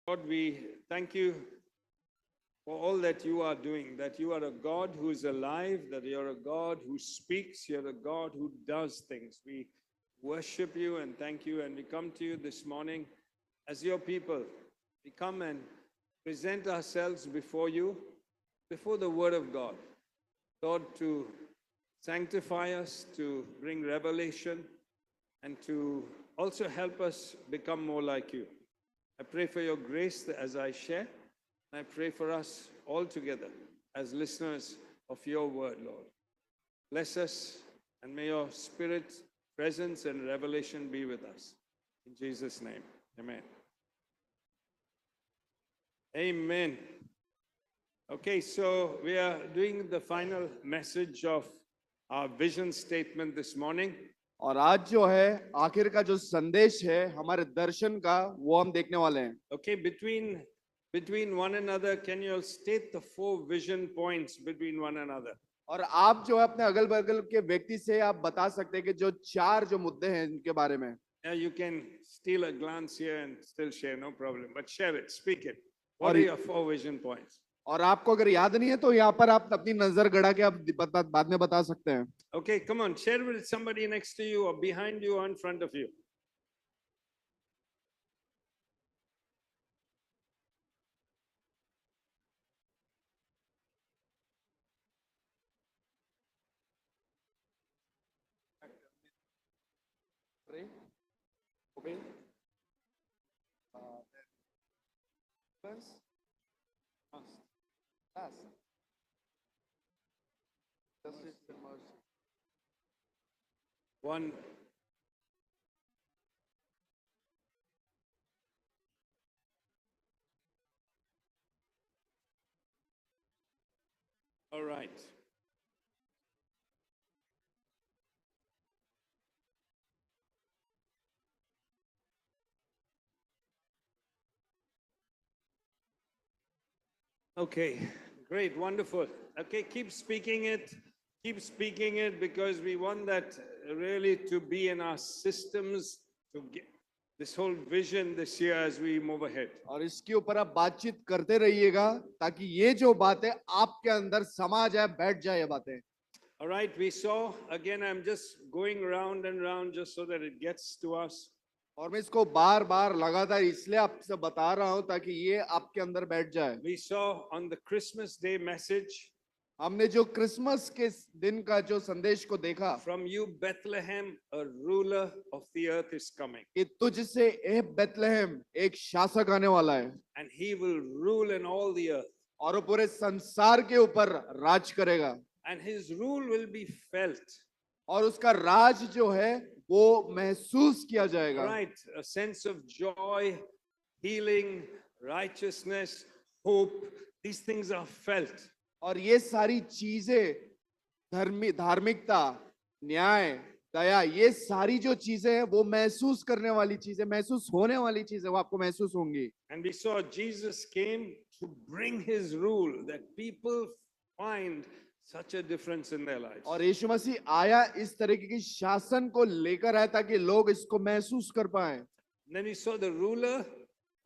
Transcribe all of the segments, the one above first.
Lord, we thank you for all that you are doing, that you are a God who is alive, that you're a God who speaks, you're a God who does things. We worship you and thank you, and we come to you this morning as your people. We come and present ourselves before you, before the Word of God. Lord, to sanctify us, to bring revelation, and to also help us become more like you. I pray for your grace as I share. I pray for us all together as listeners of your word, Lord. Bless us, and may your Spirit, presence, and revelation be with us. In Jesus' name, amen. Amen. Okay, so we are doing the final message of our vision statement this morning. और आज जो है आखिर का जो संदेश है हमारे दर्शन का वो हम देखने वाले हैं. Okay, between one another, can you all state the 4 vision points between one another? और आप जो है अपने अगल बगल के व्यक्ति से आप बता सकते हैं कि जो 4 जो मुद्दे हैं इनके बारे में. Yeah, you can steal a glance here and still share, no problem. But share it, speak it. What और are your 4 vision points? और आपको अगर याद नहीं है तो यहाँ पर आप अपनी नजर गड़ा के आप बाद में बता सकते हैं. Okay, come on, share with somebody next to you or behind you or in front of you. One. All right. Okay, great, wonderful. Okay, keep speaking it because we want that really to be in our systems to get this whole vision this year as we move ahead. और इसके ऊपर आप बातचीत करते रहिएगा ताकि ये जो बातें आपके अंदर समा जाए, बैठ जाए ये बातें. All right, we saw, again, I'm just going round and round just so that it gets to us. और मैं इसको बार बार लगातार इसलिए आपसे बता रहा हूं ताकि ये आपके अंदर बैठ जाए. We saw on the Christmas Day message, हमने जो क्रिसमस के दिन का जो संदेश को देखा, from you Bethlehem, a ruler of the earth is coming. कि तुझसे ए बेथलेहम एक शासक आने वाला है. And he will rule in all the earth. और वो पूरे संसार के ऊपर राज करेगा. And his rule will be felt. और उसका राज जो है वो महसूस किया जाएगा. Right, a sense of joy, healing, righteousness, hope, these things are felt. और ये सारी चीजें धार्मिकता, न्याय, दया, ये सारी जो चीजें हैं वो महसूस करने वाली चीजें, महसूस होने वाली चीजें वो आपको महसूस होंगी. And we saw Jesus came to bring his rule that people find such a difference in their lives. और यीशु मसीह आया इस तरीके की शासन को लेकर आया ताकि लोग इसको महसूस कर पाए. Then we saw the ruler.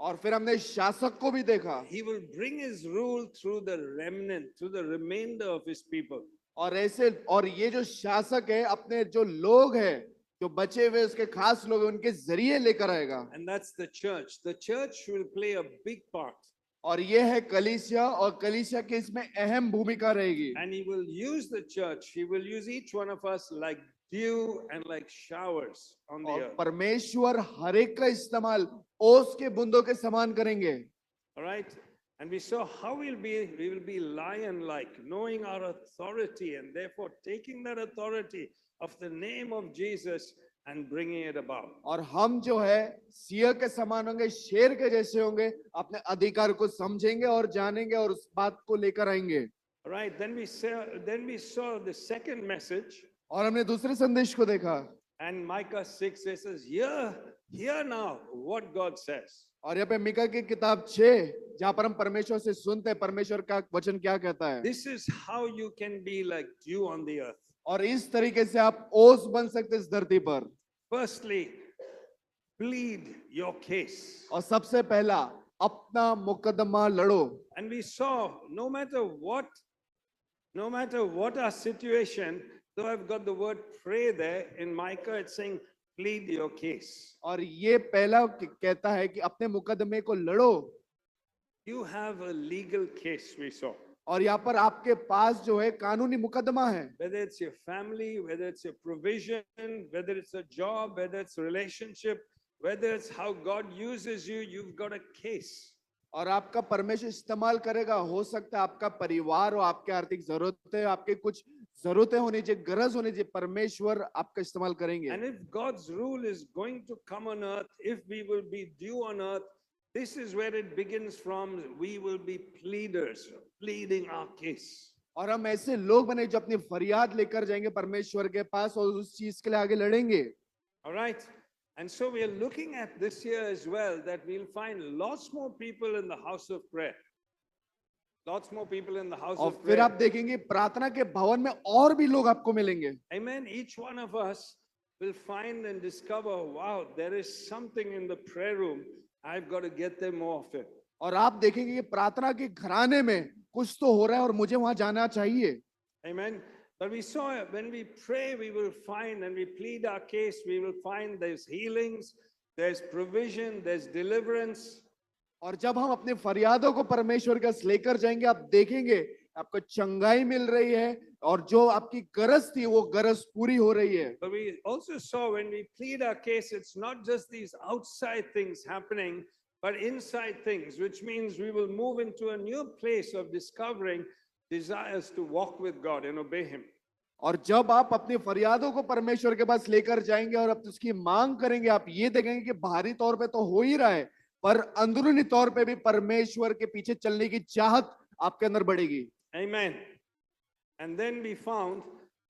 और फिर हमने शासक को भी देखा. He will bring his rule through the remnant, through the remainder of his people. और ऐसे और ये जो शासक है अपने जो लोग हैं, जो बचे हुए उसके खास लोग हैं, उनके जरिए लेकर आएगा. And that's the church. The church will play a big part. और ये है कलीसिया, और कलीसिया की इसमें अहम भूमिका रहेगी. And he will use the church. He will use each one of us like dew and like showers on the और earth. परमेश्वर हर एक का इस्तेमाल ओस के बूंदों के समान करेंगे. All right. And we saw how we will be lion-like, knowing our authority and therefore taking that authority of the name of Jesus and bringing it about. और हम जो है सिंह के समान होंगे, शेर के जैसे होंगे, अपने अधिकार को समझेंगे और जानेंगे और उस बात को लेकर आएंगे. All right. Then we saw the second message. और हमने दूसरे संदेश को देखा. And Micah 6 says, hear now what God says. और यहाँ पे मीका की किताब 6 जहाँ पर हम परमेश्वर से सुनते हैं परमेश्वर का वचन क्या कहता है. This is how you can be like dew on the earth. और इस तरीके से आप ओस बन सकते इस धरती पर. Firstly, plead your case. और सबसे पहला अपना मुकदमा लड़ो। And we saw no matter what our situation, though I've got the word pray there, in Micah it's saying, plead your case. और ये पहला कहता है कि अपने मुकदमे को लड़ो। You have a legal case, we saw. और यहाँ पर आपके पास जो है कानूनी मुकदमा है। Whether it's your family, whether it's your provision, whether it's a job, whether it's a relationship, whether it's how God uses you, you've got a case. और आपका परमेश्वर इस्तेमाल करेगा, हो सकता है आपका परिवार हो, आपके आर्थिक जरूरतें, आपके कुछ जरूरतें होनी चाहिए, गरज होनी चाहिए, परमेश्वर आपका इस्तेमाल करेंगे। And if God's rule is going to come on earth, if we will be due on earth, this is where it begins from. We will be pleaders, pleading our case. और हम ऐसे लोग बने जो अपनी फरियाद लेकर जाएंगे परमेश्वर के पास और उस चीज के लिए आगे लड़ेंगे। All right. And so we are looking at this year as well that we'll find lots more people in the house of prayer. Lots more people in the house और of फिर आप prayer. देखेंगे प्रार्थना के भवन में और भी लोग आपको मिलेंगे। Amen. Each one of us will find and discover, wow, there is something in the prayer room. I've got to get there more often. और आप देखेंगे कि प्रार्थना के घराने में कुछ तो हो रहा है और मुझे वहां जाना चाहिए। Amen. But we saw when we pray, we will find and we plead our case, we will find there's healings, there's provision, there's deliverance. और जब हम अपने फरियादों को परमेश्वर के पास लेकर जाएंगे, आप देखेंगे आपको चंगाई मिल रही है और जो आपकी गरज थी वो गरज पूरी हो रही है। But we also saw when we plead our case, it's not just these outside things happening, but inside things, which means we will move into a new place of discovering desires to walk with God and obey Him. और जब आप अपनी फरियादों को परमेश्वर के पास लेकर जाएंगे और आप उसकी मांग करेंगे, आप ये देखेंगे कि बाहरी तौर पे तो हो ही रहा है, पर अंदरूनी तौर पे भी परमेश्वर के पीछे चलने की चाहत आपके अंदर बढ़ेगी। Amen. And then we found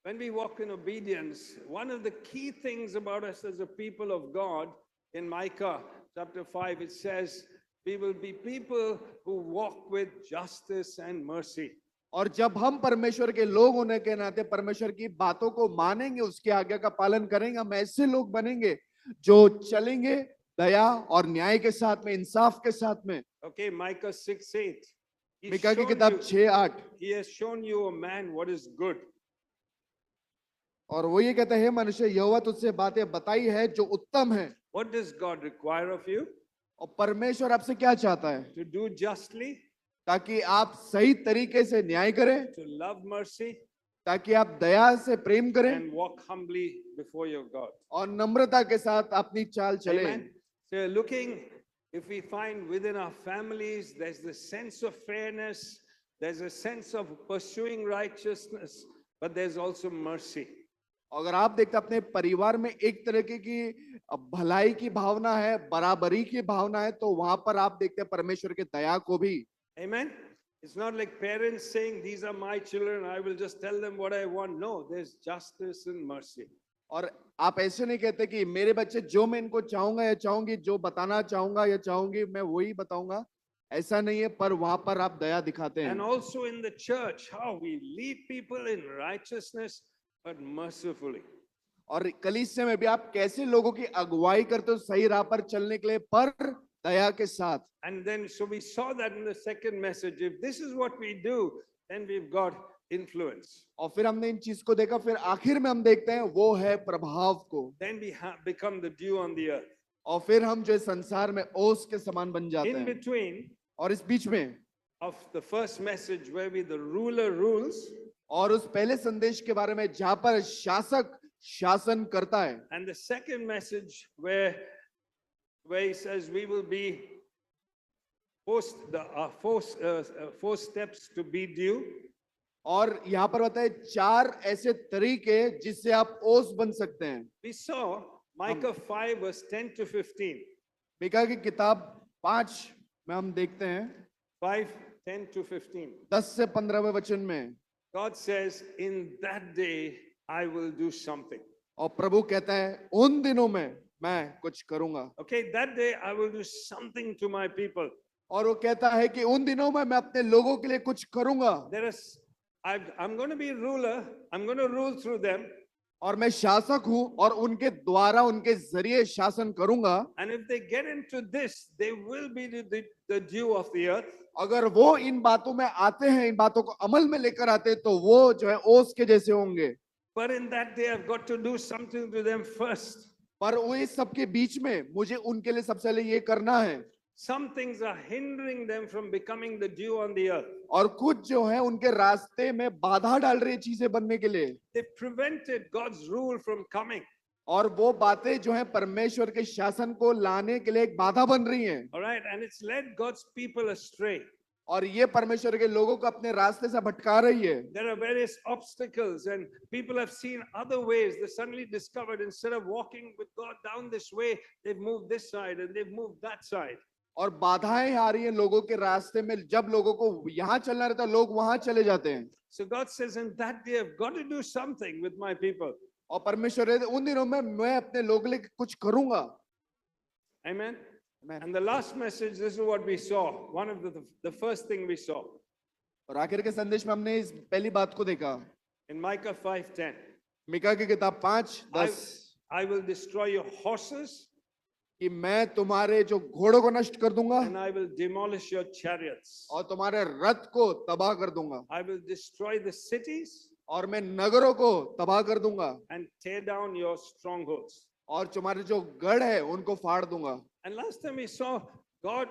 when we walk in obedience, one of the key things about us as a people of God in Micah chapter 5, it says, we will be people who walk with justice and mercy. और जब हम परमेश्वर के लोग होने के नाते परमेश्वर की बातों को मानेंगे, उसके आज्ञा का पालन करेंगे, हम ऐसे लोग बनेंगे जो चलेंगे दया और न्याय के साथ में, इंसाफ के साथ में। Okay, Micah 6:8. मीका की किताब 6:8। He has shown you, a man, what is good. और वो ये कहता है, मनुष्य, यहोवा तुझसे बातें बताई है जो उत्तम है। What does God require of you? और परमेश्वर आपसे क्या चाहता है? To do justly, ताकि आप सही तरीके से न्याय करें, to love mercy, ताकि आप दया से प्रेम करें and walk humbly before your God. और नम्रता के साथ अपनी चाल चलें। Amen. So looking, if we find within our families, there's the sense of fairness, there's a sense of pursuing righteousness, but there's also mercy. अगर आप देखते हैं अपने परिवार में एक तरीके की भलाई की भावना है, बराबरी की भावना है, तो वहां पर आप देखते हैं परमेश्वर के दया को भी। Amen. It's not like parents saying, these are my children, I will just tell them what I want. No, there's justice and mercy. और आप ऐसे नहीं कहते कि मेरे बच्चे जो मैं इनको चाहूंगा या चाहूंगी, जो बताना चाहूंगा या चाहूंगी मैं वही बताऊंगा, ऐसा नहीं है, पर वहां पर आप दया दिखाते हैं। And also in the church, how we lead people in righteousness but mercifully. और कलीसिया में भी आप कैसे लोगों की अगुवाई करते हो सही राह पर चलने के लिए, पर दया के साथ। And then so we saw that in the second message. If this is what we do, then we've got influence. और फिर हमने इन चीज को देखा, फिर आखिर में हम देखते हैं वो है प्रभाव को। Then we become the dew on the earth. और फिर हम जो संसार में ओस के समान बन जाते In हैं। between और इस बीच में of the first message where the ruler rules, और उस पहले संदेश के बारे में जहां पर शासक शासन करता है, and the second message where he says we will be four steps to be dew. और यहाँ पर बताए 4 ऐसे तरीके जिससे आप ओस बन सकते हैं। We saw Micah 5 verse 10 to 15. Mika की किताब 5 में हम देखते हैं 5:10 to 15. 10 से 15वें वचन में God says, in that day I will do something. और प्रभु कहता है उन दिनों में मैं कुछ करूंगा। Okay, that day I will do something to my people. और वो कहता है कि उन दिनों में मैं अपने लोगों के लिए कुछ करूंगा। I'm going to be ruler. I'm going to rule through them. और मैं शासक हूं और उनके द्वारा उनके जरिए शासन करूंगा। And if they get into this, they will be the dew of the earth. अगर वो इन बातों में आते हैं, इन बातों को अमल में लेकर आते हैं, तो वो जो है ओस के जैसे होंगे। But in that day, I've got to do something to them first. पर वो इस सबके बीच में मुझे उनके लिए सबसे पहले ये करना है। Some things are hindering them from becoming the dew on the earth. और कुछ जो है उनके रास्ते में बाधा डाल रही है चीजें बनने के लिए। They prevented God's rule from coming. और वो बातें जो है परमेश्वर के शासन को लाने के लिए एक बाधा बन रही हैं। All right, and it's led God's people astray. और ये परमेश्वर के लोगों को अपने रास्ते से भटका रही है। There are various obstacles, and people have seen other ways. They suddenly discovered instead of walking with God down this way, they've moved this side and they've moved that side. और बाधाएं आ रही हैं लोगों के रास्ते में। जब लोगों को यहाँ चलना रहता है, लोग वहां चले जाते हैं। So God says, in that day, I've got to do something with my people. और परमेश्वर उन दिनों में मैं अपने लोगों के लिए कुछ करूंगा। Amen. Amen. And the last message, this is what we saw. One of the first thing we saw और आखिर के संदेश में हमने इस पहली बात को देखा। in Micah 5:10. मीका की किताब 5:10 I will destroy your horses कि मैं तुम्हारे जो घोड़ों को नष्ट कर दूंगा and I will demolish your chariots. और तुम्हारे रथ को तबाह कर दूंगा I will destroy the cities और मैं नगरों को तबाह कर दूंगा and tear down your strongholds. और तुम्हारे जो गढ़ है उनको फाड़ दूंगा। And last time we saw God,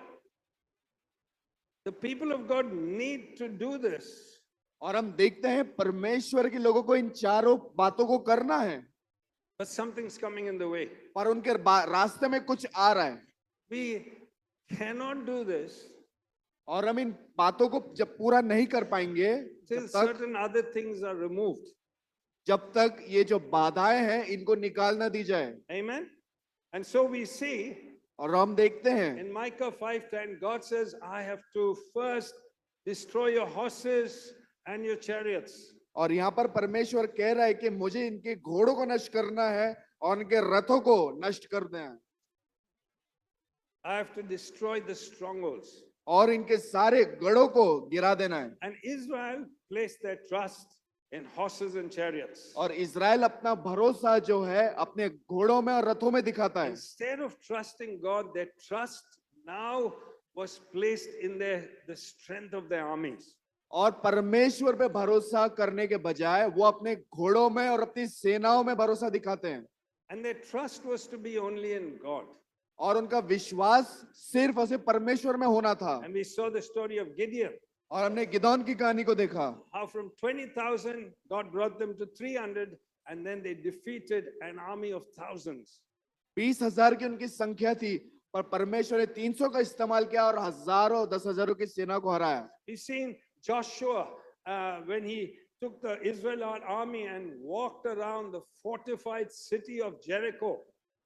the people of God need to do this. और हम देखते हैं परमेश्वर के लोगों को इन चारों बातों को करना है, But something's coming in the way. पर उनके रास्ते में कुछ आ रहा है। We cannot do this और हम इन बातों को जब पूरा नहीं कर पाएंगे till certain other things are removed. जब तक ये जो बाधाएं हैं इनको निकाल ना दी जाए। Amen. And so we see और हम देखते हैं in Micah 5:10, God says, I have to first destroy your horses and your chariots. और यहाँ पर परमेश्वर कह रहा है कि मुझे इनके घोड़ों को नष्ट करना है और इनके रथों को नष्ट कर देना, I have to destroy the strongholds. और इनके सारे गढ़ों को गिरा देना है। And Israel placed their trust in horses and chariots. और इजराइल अपना भरोसा जो है अपने घोड़ों में और रथों में दिखाता है। Instead of trusting God, their trust now was placed in the strength of their armies. और परमेश्वर पे भरोसा करने के बजाय वो अपने घोड़ों में और अपनी सेनाओं में भरोसा दिखाते हैं। And their trust was to be only in God. और उनका विश्वास सिर्फ और सिर्फ परमेश्वर में होना था। And we saw the story of Gideon. और हमने गिदोन की कहानी को देखा, How from 20,000, God brought them to 300, and then they defeated an army of thousands. 20,000 की उनकी संख्या थी, पर परमेश्वर ने 300 का इस्तेमाल किया और हजारों 10,000 की सेना को हराया। We've seen Joshua when he took the Israelite army and walked around the fortified city of Jericho.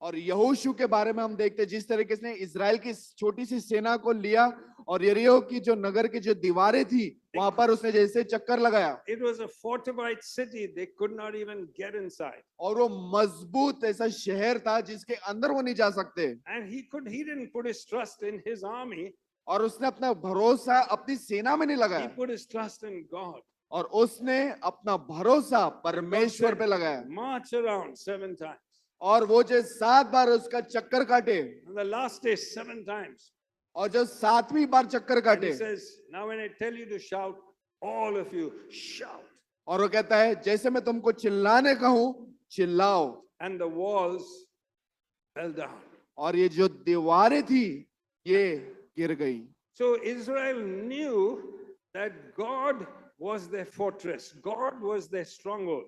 और यहोशू के बारे में हम देखते हैं जिस तरीके से इजराइल की छोटी सी सेना को लिया और यरीहो की जो नगर की जो दीवारें थी वहां पर उसने जैसे चक्कर लगाया। It was a fortified city. They could not even get inside. और वो मजबूत ऐसा शहर था जिसके अंदर वो नहीं जा सकते। And he didn't put his trust in his army. और उसने अपना भरोसा अपनी सेना में नहीं He लगाया, put his trust in God. और उसने अपना भरोसा परमेश्वर पे लगाया। March around 7 times. और वो जो 7 बार उसका चक्कर काटे, And the last day 7 times. और जो 7वीं बार चक्कर And काटे, he says, now when I tell you to shout, all of you shout. और वो कहता है जैसे मैं तुमको चिल्लाने कहूं चिल्लाओ। And the walls fell down. और ये जो दीवारें थी ये गिर गई। So Israel knew that God was their fortress. God was their stronghold.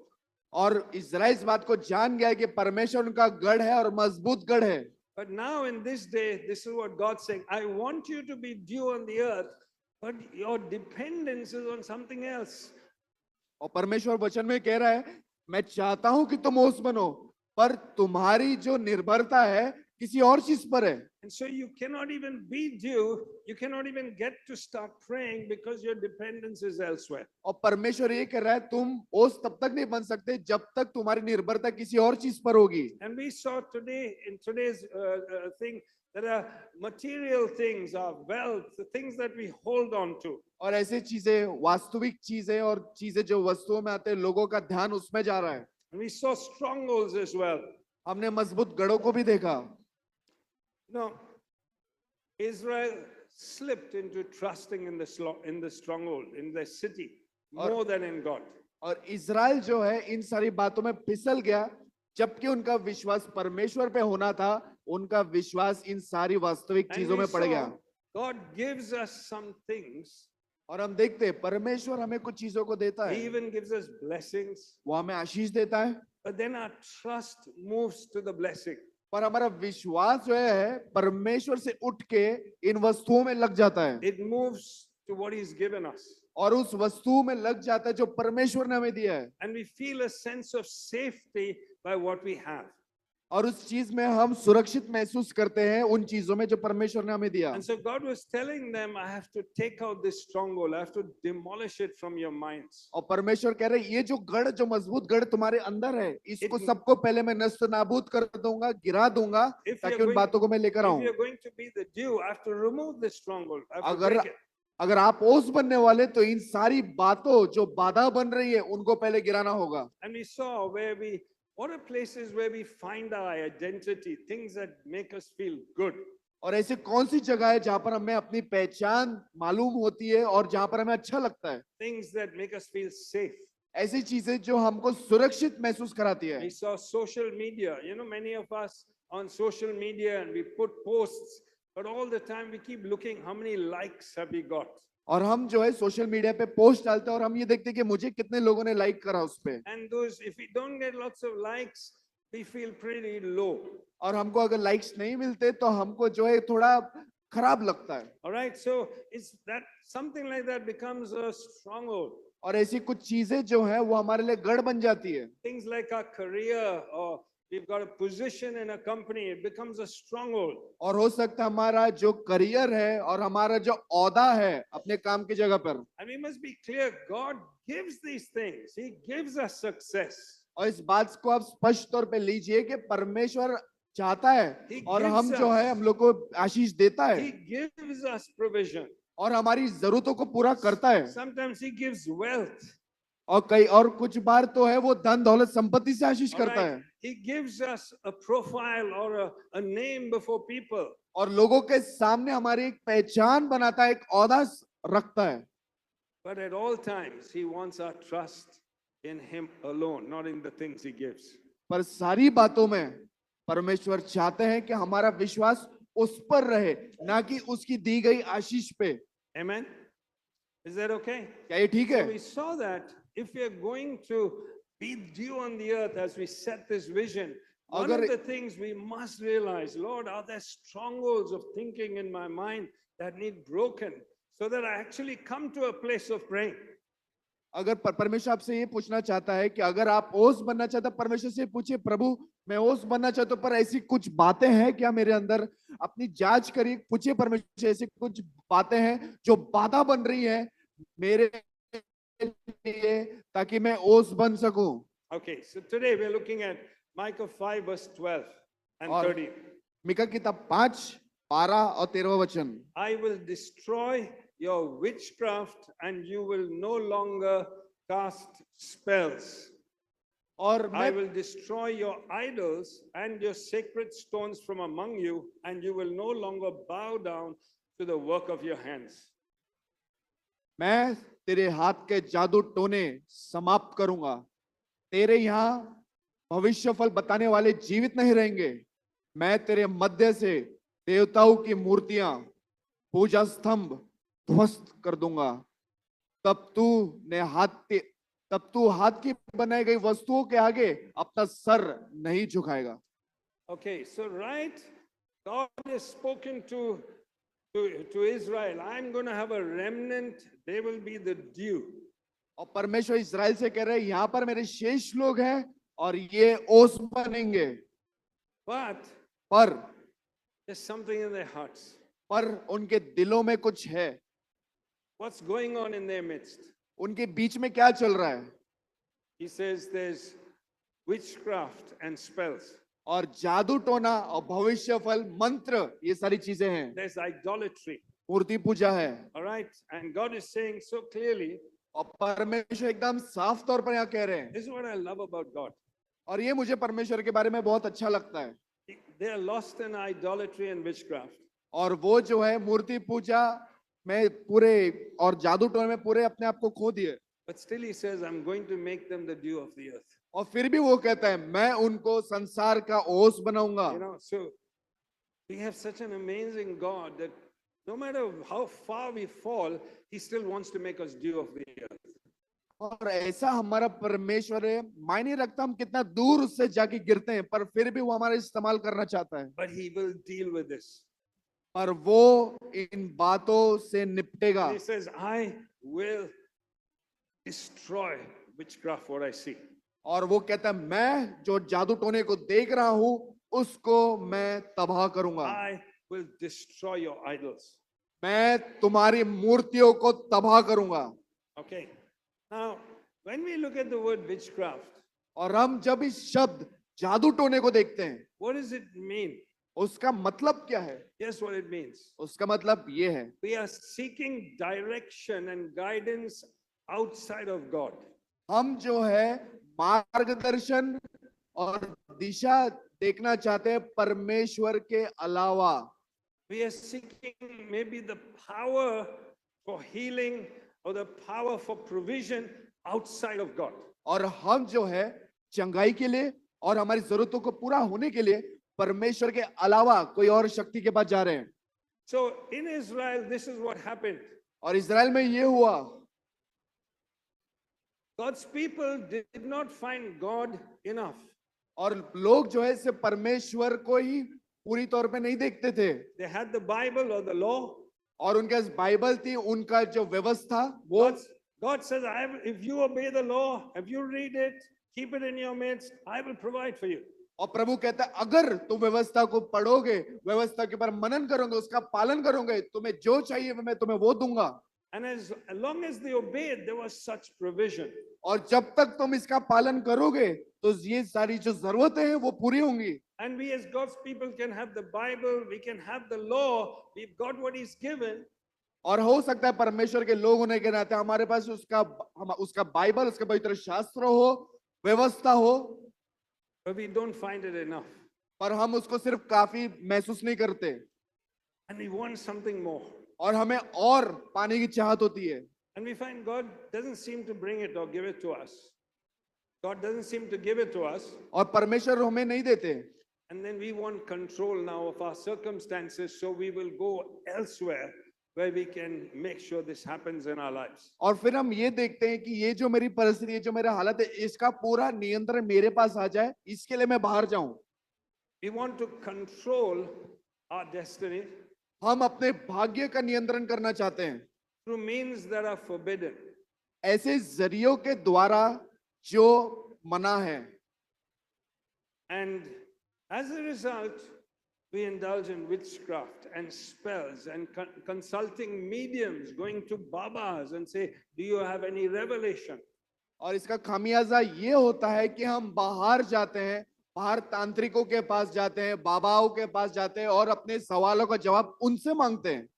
और इजराइल इस बात को जान गया कि परमेश्वर उनका गढ़ है और मजबूत गढ़ है। But now in this day, this is what God's saying. I want you to be dew on the earth, but your dependence is on something else. और परमेश्वर वचन में कह रहा है मैं चाहता हूं कि तुम ओस बनो, पर तुम्हारी जो निर्भरता है किसी और चीज पर है। And so you cannot even be dew. You cannot even get to start praying because your dependence is elsewhere. और परमेश्वर ये कह रहा है तुम ओस तब तक नहीं बन सकते जब तक तुम्हारी निर्भरता किसी और चीज पर होगी। And we saw today in today's thing, there are material things, our wealth, the things that we hold on to. और ऐसे चीजें वास्तविक चीजें और चीजें जो वस्तुओं में आते हैं लोगों का ध्यान उसमें जा रहा है। And we saw strongholds as well. हमने मजबूत गढ़ों को भी देखा। Now, Israel slipped into trusting in the stronghold, in the city, more than in God. और इज़राइल जो है इन सारी बातों में फिसल गया, जबकि उनका विश्वास परमेश्वर पे होना था, उनका विश्वास इन सारी वास्तविक And चीजों we में पड़ गया। saw God gives us some things. और हम देखते हैं परमेश्वर हमें कुछ चीजों को देता He है, even gives us blessings. वो हमें आशीष देता है, But then our trust moves to the blessing. पर हमारा विश्वास जो है परमेश्वर से उठ के इन वस्तुओं में लग जाता है, It moves to what He's given us. और उस वस्तु में लग जाता है जो परमेश्वर ने हमें दिया है, And we feel a sense of safety by what we have. और उस चीज में हम सुरक्षित महसूस करते हैं उन चीजों में जो परमेश्वर ने हमें दिया। And so God was telling them, I have to take out this stronghold. I have to demolish it from your minds. और परमेश्वर कह रहे हैं ये जो गढ़, जो मजबूत गढ़ तुम्हारे अंदर है, इसको It- सबको पहले मैं नष्ट नाबूद कर दूंगा, गिरा दूंगा, If ताकि you're उन going, बातों को मैं लेकर if आऊं। you're going to be the dew, I have to remove this stronghold. I have to अगर break it. अगर आप ओस बनने वाले तो इन सारी बातों जो बाधा बन रही है उनको पहले गिराना होगा। And we saw what are places where we find our identity, things that make us feel good. और ऐसी कौन सी जगह है जहां पर हमें अपनी पहचान मालूम होती है और जहां पर हमें अच्छा लगता है, Things that make us feel safe. ऐसी चीजें जो हमको सुरक्षित महसूस कराती है। We saw social media. Many of us on social media and we put posts, but all the time we keep looking how many likes have we got. और हम जो है सोशल मीडिया पे पोस्ट डालते हैं और हम ये देखते हैं कि मुझे कितने लोगों ने लाइक करा उस पे, And those, if we don't get lots of likes, we feel pretty low. और हमको अगर लाइक्स नहीं मिलते तो हमको जो है थोड़ा खराब लगता है। All right, so it's that something like that becomes a stronghold. और ऐसी कुछ चीजें जो है वो हमारे लिए गढ़ बन जाती है। Things like our career, or we've got a position in a company, it becomes a stronghold. और हो सकता है हमारा जो करियर है और हमारा जो औहदा है अपने काम की जगह पर, And we must be clear, God gives these things. He gives us success. और इस बात को आप स्पष्ट तौर पे लीजिए कि परमेश्वर चाहता है He और gives हम जो us. है हम लोग को आशीष देता है He gives us provision. और हमारी जरूरतों को पूरा करता है। Sometimes He gives wealth. और कुछ बार तो है वो धन दौलत संपत्ति से आशीष All करता right? है, He gives us a profile or a name before people. और लोगों के सामने हमारी एक पहचान बनाता है, एक औहदा रखता है। But at all times, He wants our trust in Him alone, not in the things He gives. पर सारी बातों में परमेश्वर चाहते हैं कि हमारा विश्वास उस पर रहे, ना कि उसकी दी गई आशीष पे। Amen? Is that okay? क्या ये ठीक So है? we saw that if we are going to be dew on the earth as we set this vision, one of अगर- the things we must realize, Lord, are there strongholds of thinking in my mind that need broken so that I actually come to a place of praying? अगर परमेश्वर आपसे ये पूछना चाहता है कि अगर आप ओस बनना चाहते हैं, परमेश्वर से पूछिए, प्रभु मैं ओस बनना चाहता हूं पर ऐसी कुछ बातें हैं क्या मेरे अंदर, अपनी जांच करिए, पूछिए परमेश्वर से, ऐसी कुछ बातें हैं जो बाधा बन रही है मेरे लिए ताकि मैं ओस बन सकूं। Okay, so today we're looking at Micah 5 verse 12 and और 13. मीका किताब 5, 12 और 13 वचन। I will destroy your witchcraft and you will no longer cast spells. और I मैं will destroy your idols and your sacred stones from among you, and you will no longer bow down to the work of your hands. मैं तेरे हाथ के जादू टोने समाप्त करूंगा, तेरे यहाँ भविष्य फल बताने वाले जीवित नहीं रहेंगे, मैं तेरे मध्य से देवताओं की मूर्तियां, पूजा स्तंभ ध्वस्त कर दूंगा। तब तू हाथ की बनाई गई वस्तुओं के आगे अपना सर नहीं झुकाएगा। Okay, so right, God has spoken to Israel. I'm going to have a remnant. They will be the dew. और परमेश्वर इस्राएल से कह रहे हैं यहाँ पर मेरे शेष लोग हैं और ये ओस बनेंगे, But there's something in their hearts. पर उनके दिलों में कुछ है। What's going on in their midst? उनके बीच में क्या चल रहा है? He says there's witchcraft and spells. और जादू टोना और भविष्य फल मंत्र, ये सारी चीजें हैं। There's idolatry. मूर्ति पूजा है। All right. And God is saying so clearly, और परमेश्वर एकदम साफ तौर पर यहाँ कह रहे हैं, this is what I love about God. और ये मुझे परमेश्वर के बारे में बहुत अच्छा लगता है। They are lost in idolatry and witchcraft. और वो जो है मूर्ति पूजा में पूरे और जादू टोने में पूरे अपने आप को खो दिए। But still he says, I'm going to make them the dew of the earth. और फिर भी वो कहता है मैं उनको संसार का ओस बनाऊंगा। So we have such an amazing God that no matter how far we fall, he still wants to make us dew of the earth. और ऐसा हमारा परमेश्वर है, मायने रखता हम कितना दूर उससे जाके गिरते हैं पर फिर भी वो हमारा इस्तेमाल करना चाहता है। But he will deal with this. पर वो इन बातों से निपटेगा। He says, I will destroy witchcraft what I see. और वो कहता है मैं जो जादू टोने को देख रहा हूं उसको मैं तबाह करूंगा। I will destroy your idols. मैं तुम्हारी मूर्तियों को तबाह करूंगा। Okay. Now, when we look at the word witchcraft, और हम जब इस शब्द जादू टोने को देखते हैं what does it mean? उसका मतलब क्या है? Guess what it means? उसका मतलब ये है We are seeking direction and guidance outside of God. हम जो है मार्गदर्शन और दिशा देखना चाहते हैं परमेश्वर के अलावा। We are seeking maybe the power for healing or the power for provision outside of God. और हम जो है चंगाई के लिए और हमारी जरूरतों को पूरा होने के लिए परमेश्वर के अलावा कोई और शक्ति के पास जा रहे हैं। So in Israel, this is what happened. और इजराइल में ये हुआ, God's people did not find God enough. और लोग जो है सिर्फ परमेश्वर को ही पूरी तौर पे नहीं देखते थे। They had the Bible or the law. और उनके पास बाइबल थी, उनका जो व्यवस्था वो God says, if you obey the law, if you read it, keep it in your midst, I will provide for you. और प्रभु कहता है अगर तुम व्यवस्था को पढ़ोगे, व्यवस्था के ऊपर मनन करोगे, उसका पालन करोगे, तुम्हें जो चाहिए मैं तुम्हें वो दूंगा। And as long as they obeyed, there was such provision. और जब तक तुम इसका पालन करोगे तो ये सारी जो जरूरतें हैं वो पूरी होंगी। And we as God's people can have the Bible, we can have the law, we've got what He's given. और हो सकता है परमेश्वर के लोग होने के नाते हमारे पास उसका बाइबल, उसका पवित्र शास्त्र हो, व्यवस्था हो, But we don't find it enough. पर हम उसको सिर्फ काफी महसूस नहीं करते। And we want something more. और हमें और पाने की चाहत होती है। And we find God doesn't seem to bring it or give it to us. God doesn't seem to give it to us. और परमेश्वर हमें नहीं देते। And then we want control now of our circumstances, so we will go elsewhere where we can make sure this happens in our lives. और फिर हम ये देखते हैं कि ये जो मेरी परिस्थिति, ये जो मेरा हालत है, इसका पूरा नियंत्रण मेरे पास आ जाए, इसके लिए मैं बाहर जाऊं। We want to control our destiny हम अपने भाग्य का नियंत्रण करना चाहते हैं through means that are forbidden. ऐसे जरियों के द्वारा जो मना है। And as a result, we indulge in witchcraft and spells and consulting mediums, going to babas and say, do you have any revelation? और इसका खामियाजा ये होता है कि हम बाहर जाते हैं, बाहर तांत्रिकों के पास जाते हैं, बाबाओं के पास जाते हैं और अपने सवालों का जवाब उनसे मांगते हैं।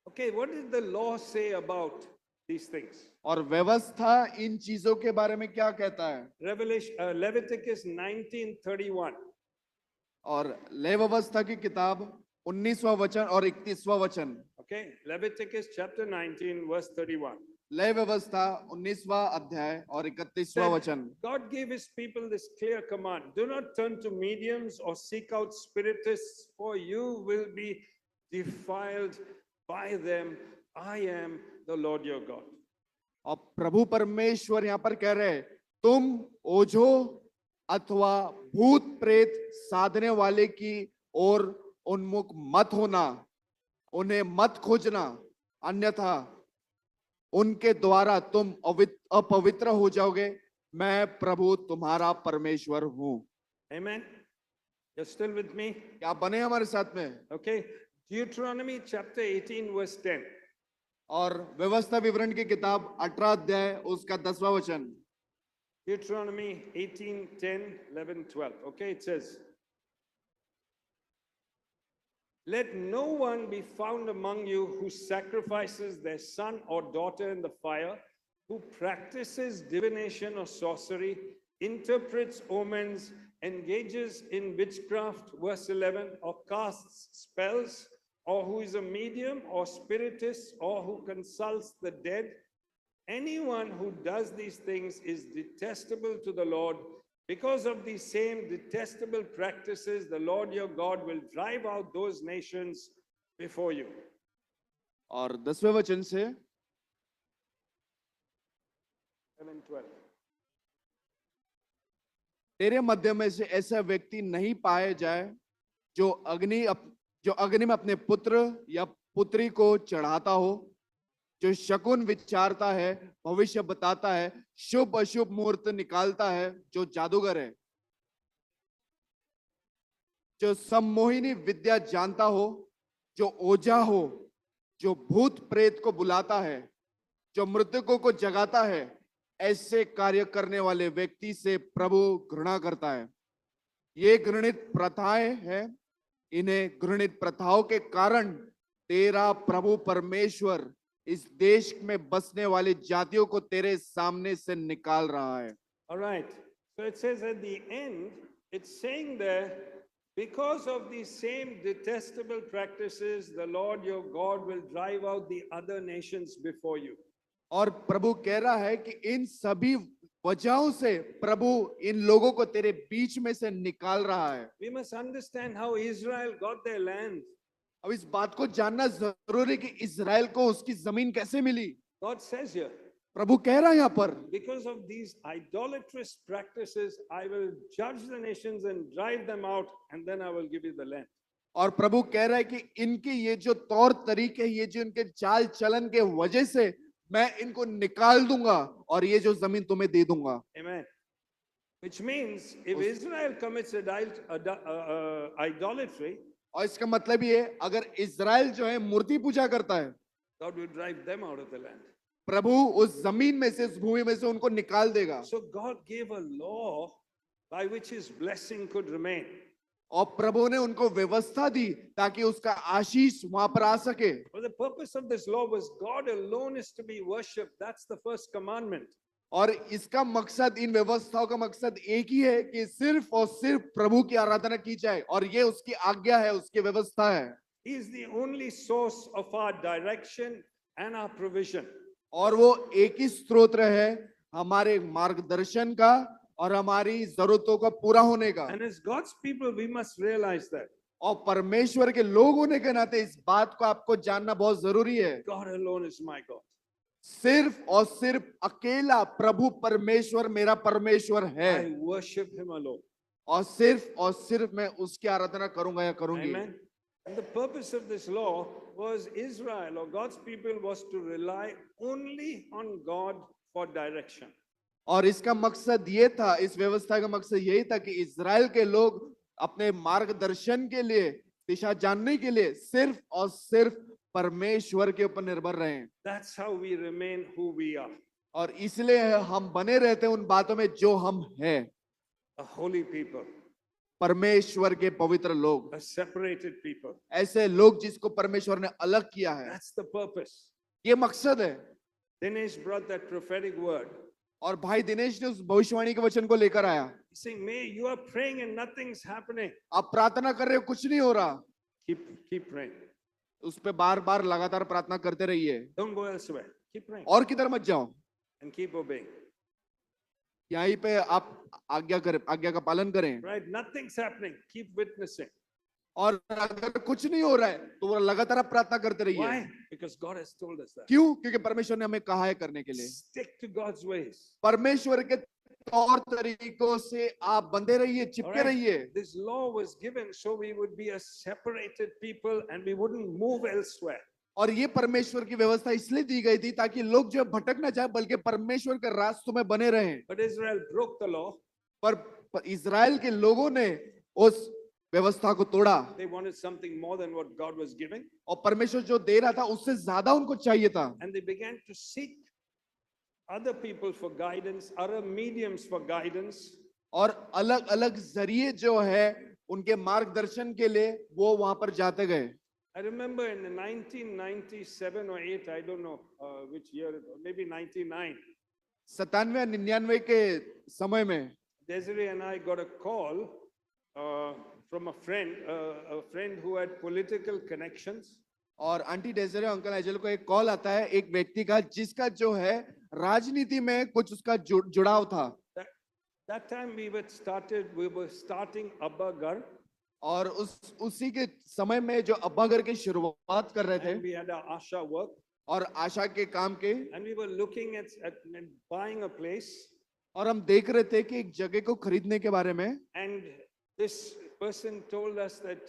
Okay, what did the law say about these things? और व्यवस्था इन चीजों के बारे में क्या कहता है? Leviticus 19:31. और लेवी व्यवस्था की किताब 19वां वचन और 31वां वचन। Okay, Leviticus chapter 19 verse 31. Levy व्यवस्था 19वां अध्याय और 31वां वचन। God gave his people this clear command: do not turn to mediums or seek out spiritists, for you will be defiled by them. I am the Lord your God. और प्रभु परमेश्वर यहाँ पर कह रहे हैं, तुम ओझो अथवा भूत प्रेत साधने वाले की ओर उन्मुख मत होना, उन्हें मत खोजना, अन्यथा उनके द्वारा तुम अपवित्र हो जाओगे। मैं प्रभु तुम्हारा परमेश्वर हूं। Amen. You're still with me? क्या आप बने हमारे साथ में? Okay. Deuteronomy chapter 18 verse 10. और व्यवस्था विवरण की किताब 18 अध्याय उसका 10वां वचन। Deuteronomy 18, 10, 11, 12. Okay, it says, let no one be found among you who sacrifices their son or daughter in the fire, who practices divination or sorcery, interprets omens, engages in witchcraft, verse 11, or casts spells, or who is a medium or spiritist, or who consults the dead. Anyone who does these things is detestable to the Lord. Because of these same detestable practices, the Lord your God will drive out those nations before you. और 10वें वचन से 11-12. तेरे मध्य में से ऐसा व्यक्ति नहीं पाया जाए जो अग्नि में अपने पुत्र या पुत्री को चढ़ाता हो, जो शकुन विचारता है, भविष्य बताता है, शुभ अशुभ मुहूर्त निकालता है, जो जादूगर है, जो सम्मोहिनी विद्या जानता हो, जो ओझा हो, जो भूत प्रेत को बुलाता है, जो मृतकों को जगाता है, ऐसे कार्य करने वाले व्यक्ति से प्रभु घृणा करता है। ये घृणित प्रथाएं हैं। इन्हें घृणित प्रथाओं के कारण तेरा प्रभु परमेश्वर इस देश में बसने वाली जातियों को तेरे सामने से निकाल रहा है। All right. So it says at the end, it's saying there, because of these same detestable practices, the Lord your God will drive out the other nations before you. और प्रभु कह रहा है कि इन सभी वजहों से प्रभु इन लोगों को तेरे बीच में से निकाल रहा है। We must understand how Israel got their land. अब इस बात को जानना जरूरी कि इजराइल को उसकी जमीन कैसे मिली। God says here, प्रभु कह रहा है यहाँ पर, because of these idolatrous practices, I will judge the nations and drive them out, and then I will give you the land. और प्रभु कह रहा है कि इनके ये जो तौर तरीके, ये जो इनके चाल चलन के वजह से मैं इनको निकाल दूंगा और ये जो जमीन तुम्हें दे दूंगा। Amen. Which means if Israel commits idolatry, और इसका मतलब ये है, अगर इजराइल जो है मूर्ति पूजा करता है, God will drive them out of the land. प्रभु उस जमीन में से, इस भूमि में से उनको निकाल देगा। So God gave a law by which his blessing could remain. और प्रभु ने उनको व्यवस्था दी ताकि उसका आशीष वहां पर आ सके। For the purpose of this law was God alone is to be worshipped. That's the first commandment. और इसका मकसद, इन व्यवस्थाओं का मकसद एक ही है कि सिर्फ और सिर्फ प्रभु की आराधना की जाए, और ये उसकी आज्ञा है, उसकी व्यवस्था है। He is the only source of our direction and our provision. और वो एक ही स्रोत है हमारे मार्गदर्शन का और हमारी जरूरतों का पूरा होने का। And as God's people, we must realize that और परमेश्वर के लोग होने के नाते इस बात को आपको जानना बहुत जरूरी है। God alone is my God. सिर्फ और सिर्फ अकेला प्रभु परमेश्वर मेरा परमेश्वर है, I worship him alone. और सिर्फ मैं उसकी आराधना करूंगा या करूंगी। Amen. And the purpose of this law was Israel or God's people was to rely only on God for direction. और इसका मकसद ये था, इस व्यवस्था का मकसद यही था कि इजराइल के लोग अपने मार्गदर्शन के लिए, दिशा जानने के लिए सिर्फ और सिर्फ परमेश्वर के ऊपर निर्भर रहें। That's how we remain who we are. और इसलिए हम बने रहते हैं उन बातों में जो हम हैं, A holy people, परमेश्वर के पवित्र लोग, a separated people. ऐसे लोग जिसको परमेश्वर ने अलग किया है। That's the purpose. ये मकसद है। Dinesh brought that prophetic word. और भाई दिनेश ने उस भविष्यवाणी के वचन को लेकर आया। He's saying, May, you are praying and nothing's happening. आप प्रार्थना कर रहे हो, कुछ नहीं हो रहा, Keep praying. उस पे बार बार लगातार प्रार्थना करते रहिए, Don't go elsewhere. Keep praying और किधर मत जाओ, and keep obeying. यहीं पे आप आज्ञा का पालन करें। Right? Nothing's happening. Keep witnessing. और अगर कुछ नहीं हो रहा है तो लगातार आप प्रार्थना करते रहिए। Why? Because God has told us that. क्यों? क्योंकि परमेश्वर ने हमें कहा है करने के लिए। Stick to God's ways. परमेश्वर के तौर तरीकों से आप बंधे रहिए, चिपके रहिए। This law was given so we would be a separated people and we wouldn't move elsewhere. और ये परमेश्वर की व्यवस्था इसलिए दी गई थी ताकि लोग जो भटक ना जाए बल्कि परमेश्वर के रास्तों में बने रहें। But Israel broke the law. पर इजराइल के लोगों ने उस व्यवस्था को तोड़ा। They wanted something more than what God was giving. और परमेश्वर जो दे रहा था उससे ज्यादा उनको चाहिए था। And they began to seek other people for guidance, other mediums for guidance. और अलग अलग जरिए जो है उनके मार्गदर्शन के लिए वो वहां पर जाते गए। I remember in 1997 or 8, I don't know which year, maybe 99. 97 99 के समय में Desiree and I got a call from a friend who had political connections. और आंटी डेजरे अंकल एंजल को एक कॉल आता है एक व्यक्ति का जिसका जो है राजनीति में कुछ उसका जुड़ाव था। That time we were starting Abba Ghar. और उसी के समय में जो अब्बा घर की शुरुआत कर रहे थे And we had our Asha work. और आशा के काम के And we were looking at buying a place. और हम देख रहे थे कि एक जगह को खरीदने के बारे में। And this person told us that,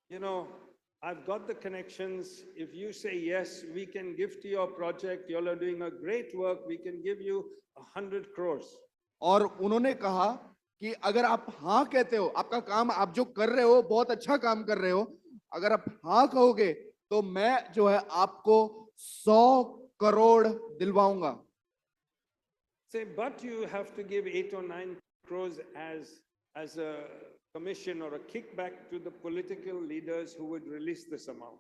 you know, I've got the connections. If you say yes, we can give to your project. You all are doing a great work. We can give you 100 crores. और उन्होंने कहा कि अगर आप हाँ कहते हो, आपका काम आप जो कर रहे हो बहुत अच्छा काम कर रहे हो, अगर आप हाँ कहोगे तो मैं जो है आपको 100 crore दिलवाऊंगा। Say, but you have to give 8 or 9 crores as a commission or a kickback to the political leaders who would release this amount.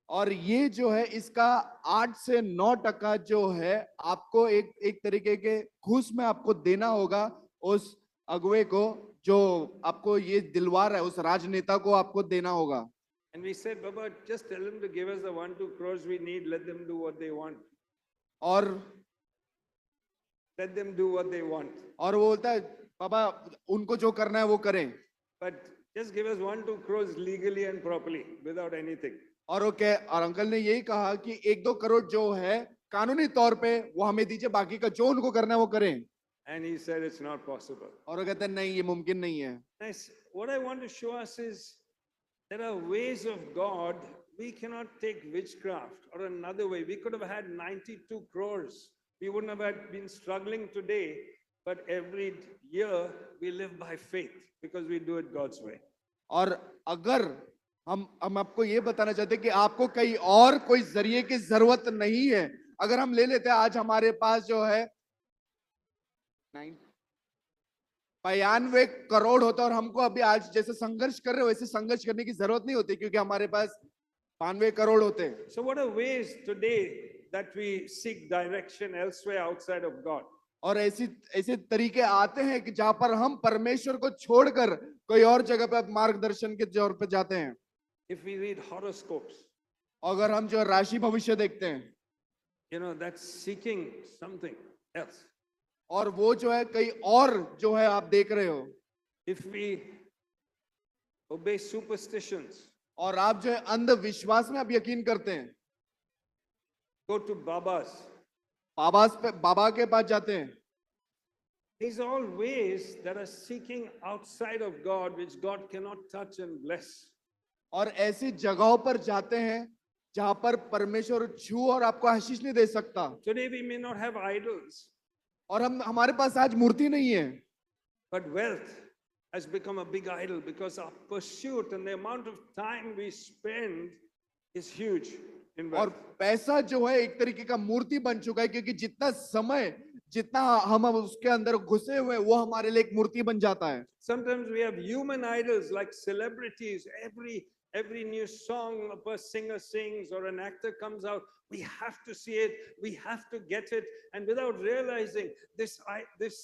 और ये जो है इसका 8 से 9% जो है आपको एक तरीके के घूस में आपको देना होगा उस अगुवे को जो आपको ये दिलवा रहा है, उस राजनेता को आपको देना होगा। And we said, Baba, just tell them to give us the 1-2 crores we need. Let them do what they want. और Let them do what they want. और वो बोलता है बाबा उनको जो करना है वो करें, But just give us 1-2 crores legally and properly without anything. और और अंकल ने यही कहा कि 1-2 करोड़ जो है कानूनी तौर पे वो हमें दीजिए, बाकी का जो उनको करना है वो करें। And he said it's not possible. और वो कहते हैं नहीं ये मुमकिन नहीं है। Nice. What I want to show us is there are ways of God. We cannot take witchcraft or another way. We could have had 92 crores. We wouldn't have been struggling today. But every year we live by faith because we do it God's way. और अगर हम आपको ये बताना चाहते हैं कि आपको कहीं और कोई जरिए की जरूरत नहीं है। अगर हम ले लेते हैं आज हमारे पास जो है 92 करोड़ होता और हमको अभी आज जैसे संघर्ष कर रहे हो वैसे संघर्ष करने की जरूरत नहीं होती क्योंकि हमारे पास 92 करोड़ होते। So what are ways today that we seek direction elsewhere outside of God? और ऐसे तरीके आते हैं कि जहां पर हम परमेश्वर को छोड़कर कोई और जगह पे मार्गदर्शन के तौर पे जाते हैं। If we read horoscopes, अगर हम जो राशि भविष्य देखते हैं, you know, that's seeking something else. और वो जो है कहीं और जो है आप देख रहे हो। If we obey superstitions, और आप जो है अंधविश्वास में आप यकीन करते हैं, go to babas. बाबा के पास जाते हैं। These are all ways that are seeking outside of God, which God cannot touch and bless. और ऐसी जगहों पर जाते हैं जहां पर परमेश्वर छू और आपको आशीष नहीं दे सकता। Today we may not have idols, और हमारे पास आज मूर्ति नहीं है, but wealth has become a big idol because our pursuit and the amount of time we spend is huge in और wealth. पैसा जो है एक तरीके का मूर्ति बन चुका है क्योंकि जितना समय जितना हम उसके अंदर घुसे हुए वो हमारे लिए एक मूर्ति बन जाता है। Sometimes we have human idols like celebrities. Every new song a singer sings or an actor comes out, we have to see it, we have to get it, and without realizing this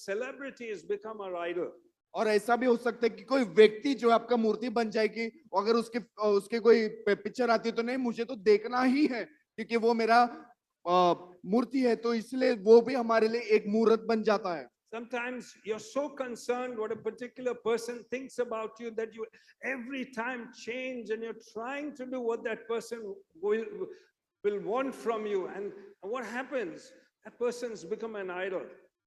celebrity has become our idol. और ऐसा भी हो सकता है कि कोई व्यक्ति जो आपका मूर्ति बन जाएगी, अगर उसके कोई पिक्चर आती है तो नहीं मुझे तो देखना ही है क्योंकि वो मेरा मूर्ति है, तो इसलिए वो भी हमारे लिए एक मूर्त बन जाता है। Sometimes you're so concerned what a particular person thinks about you that you every time change and you're trying to do what that person will want from you, and what happens? That person's become an idol.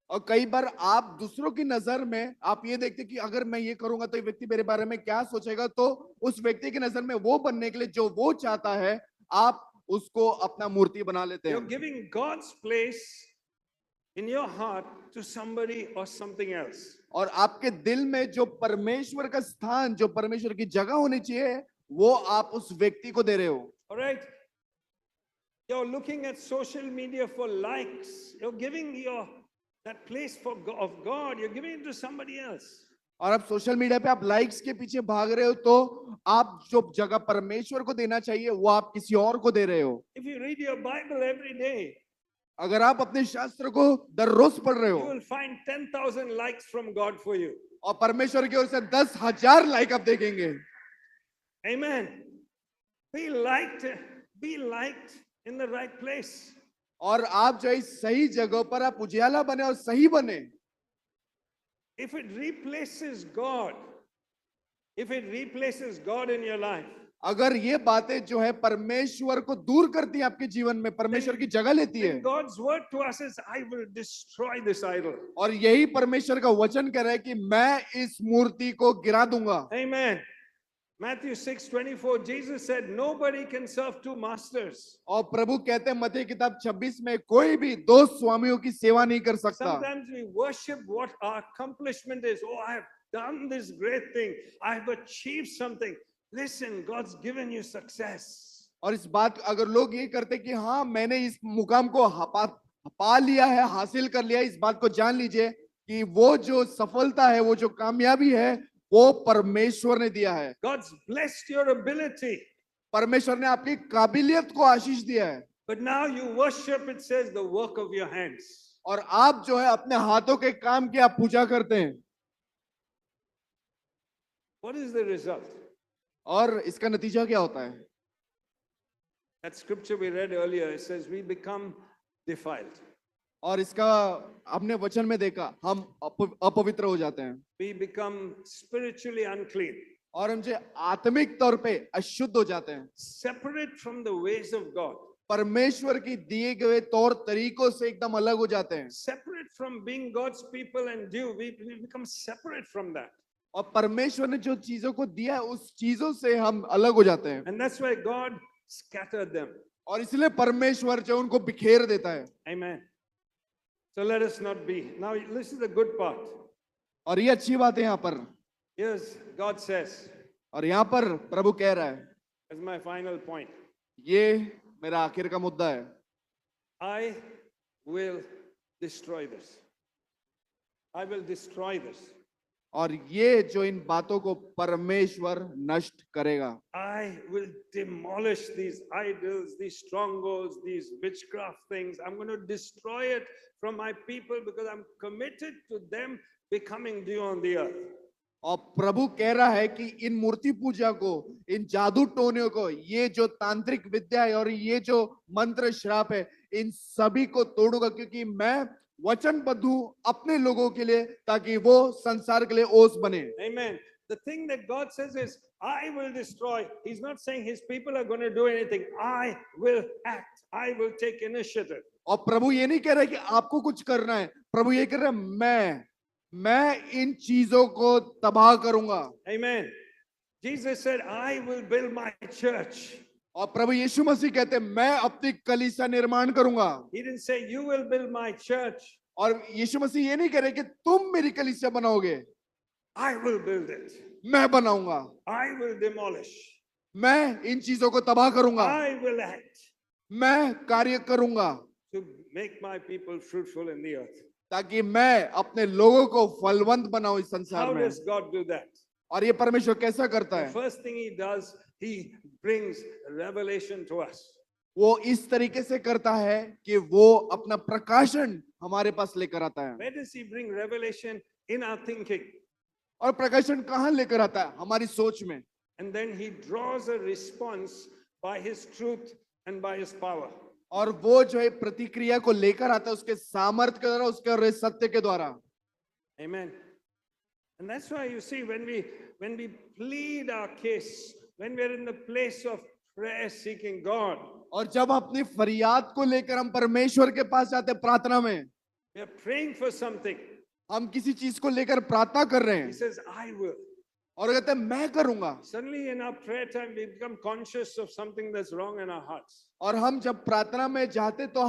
और कई बार आप दूसरों की नजर में आप ये देखते कि अगर मैं ये करूंगा तो ये व्यक्ति मेरे बारे में क्या सोचेगा, तो उस व्यक्ति की नजर में वो बनने के लिए जो वो चाहता है आप उसको अपना मूर्ति बना लेते हैं। You're giving God's place in your heart to somebody or something else. और आपके दिल में जो परमेश्वर का स्थान, जो परमेश्वर की जगह होनी चाहिए, वो आप उस व्यक्ति को दे रहे हो। All right. You're looking at social media for likes. You're giving that place of God, you're giving it to somebody else. और आप सोशल मीडिया पे आप लाइक्स के पीछे भाग रहे हो तो आप जो जगह परमेश्वर को देना चाहिए वो आप किसी और को दे रहे हो। If you read your Bible every day, अगर आप अपने शास्त्र को दररोज पढ़ रहे you हो will find 10,000 likes from God for you. और परमेश्वर की ओर से 10,000 लाइक आप देखेंगे। Amen. Be liked, be liked in the right place. और आप जो है इस सही जगह पर आप उजियाला बने और सही बने। If it replaces God, if it replaces God in your life, अगर ये बातें जो है परमेश्वर को दूर करती है आपके जीवन में, परमेश्वर की जगह लेती है, then God's word to us is, I will destroy this idol. और यही परमेश्वर का वचन कह रहा है कि मैं इस मूर्ति को गिरा दूंगा। Amen. Matthew 6:24, Jesus said, nobody can serve two masters. और प्रभु कहते हैं मत्ती किताब 26 में कोई भी दो स्वामियों की सेवा नहीं कर सकता। Sometimes we worship what our accomplishment is. Oh, I have done this great thing. I have achieved something. Listen, God's given you success. और इस बात अगर लोग ये करते कि हाँ मैंने इस मुकाम को पा लिया है, हासिल कर लिया, इस बात को जान लीजिए कि वो जो सफलता है, वो जो कामयाबी है, वो परमेश्वर ने दिया है। God's blessed your ability. परमेश्वर ने आपकी काबिलियत को आशीष दिया है। But now you worship, it says, the work of your hands. और आप जो है अपने हाथों के काम की आप पूजा करते हैं। What is the result? और इसका नतीजा क्या होता है? That scripture we read earlier, it says we become defiled. और इसका हमने वचन में देखा, हम अपवित्र हो जाते हैं। We become spiritually unclean. और हम जो आत्मिक तौर पे अशुद्ध हो जाते हैं। Separate from the ways of God. परमेश्वर की दिए गए तौर तरीकों से एकदम अलग हो जाते हैं। Separate from being God's people and due, we become separate from that. और परमेश्वर ने जो चीजों को दिया है उस चीजों से हम अलग हो जाते हैं। And that's why God scattered them. और इसलिए परमेश्वर जो उनको बिखेर देता है। Amen. So let us not be. Now listen to the good part. और ये अच्छी बात है यहाँ पर। Yes, God says. और यहाँ पर प्रभु कह रहा है। That's my final point. ये मेरा आखिर का मुद्दा है। I will destroy this. I will destroy this. और ये जो इन बातों को परमेश्वर नष्ट करेगा। I will demolish these idols, these strongholds, these witchcraft things. I'm going to destroy it from my people because I'm committed to them becoming dew on the earth. और प्रभु कह रहा है कि इन मूर्ति पूजा को, इन जादू टोनियों को, ये जो तांत्रिक विद्या है और ये जो मंत्र श्राप है, इन सभी को तोड़ूंगा क्योंकि मैं वचनबद्ध हूं अपने लोगों के लिए ताकि वो संसार के लिए ओस बने। Amen. The thing that God says is, I will destroy. He's not saying his people are going to do anything. I will act. I will take initiative. और प्रभु ये नहीं कह रहा है कि आपको कुछ करना है, प्रभु ये कह रहा है मैं इन चीजों को तबाह करूंगा। Amen. Jesus said, I will build my church. और प्रभु यीशु मसीह कहते हैं मैं अपनी कलीसिया निर्माण करूंगा। He didn't say, you will build my church. और यीशु मसीह ये नहीं कह रहे कि तुम मेरी कलीसिया बनाओगे, I will build it. मैं बनाऊंगा, I will demolish. मैं इन चीजों को तबाह करूंगा, I will act मैं कार्य करूंगा to make my people fruitful in the earth. ताकि मैं अपने लोगों को फलवंत बनाऊं इस संसार How में। does God do that? और ये परमेश्वर कैसा करता The है? first thing he does, he brings revelation to us. वो इस तरीके से करता है कि वो अपना प्रकाशन हमारे पास लेकर आता है। Where does he bring revelation? In our thinking. और प्रकाशन कहाँ लेकर आता है? हमारी सोच में। And then he draws a response by his truth and by his power. और वो जो है प्रतिक्रिया को लेकर आता है उसके सामर्थ्य के द्वारा, उसके सत्य के द्वारा। Amen. And that's why you see when we plead our case, when we're in the place of prayer seeking God, और जब अपनी फरियाद को लेकर हम परमेश्वर के पास जाते हैं प्रार्थना में, we are praying for something. हम किसी चीज को लेकर प्रार्थना कर रहे He हैं says, I will. और कहते हैं मैं करूंगा। Suddenly in our prayer time, we become conscious of something that's wrong in our hearts. और हम जब प्रार्थना में जाते तो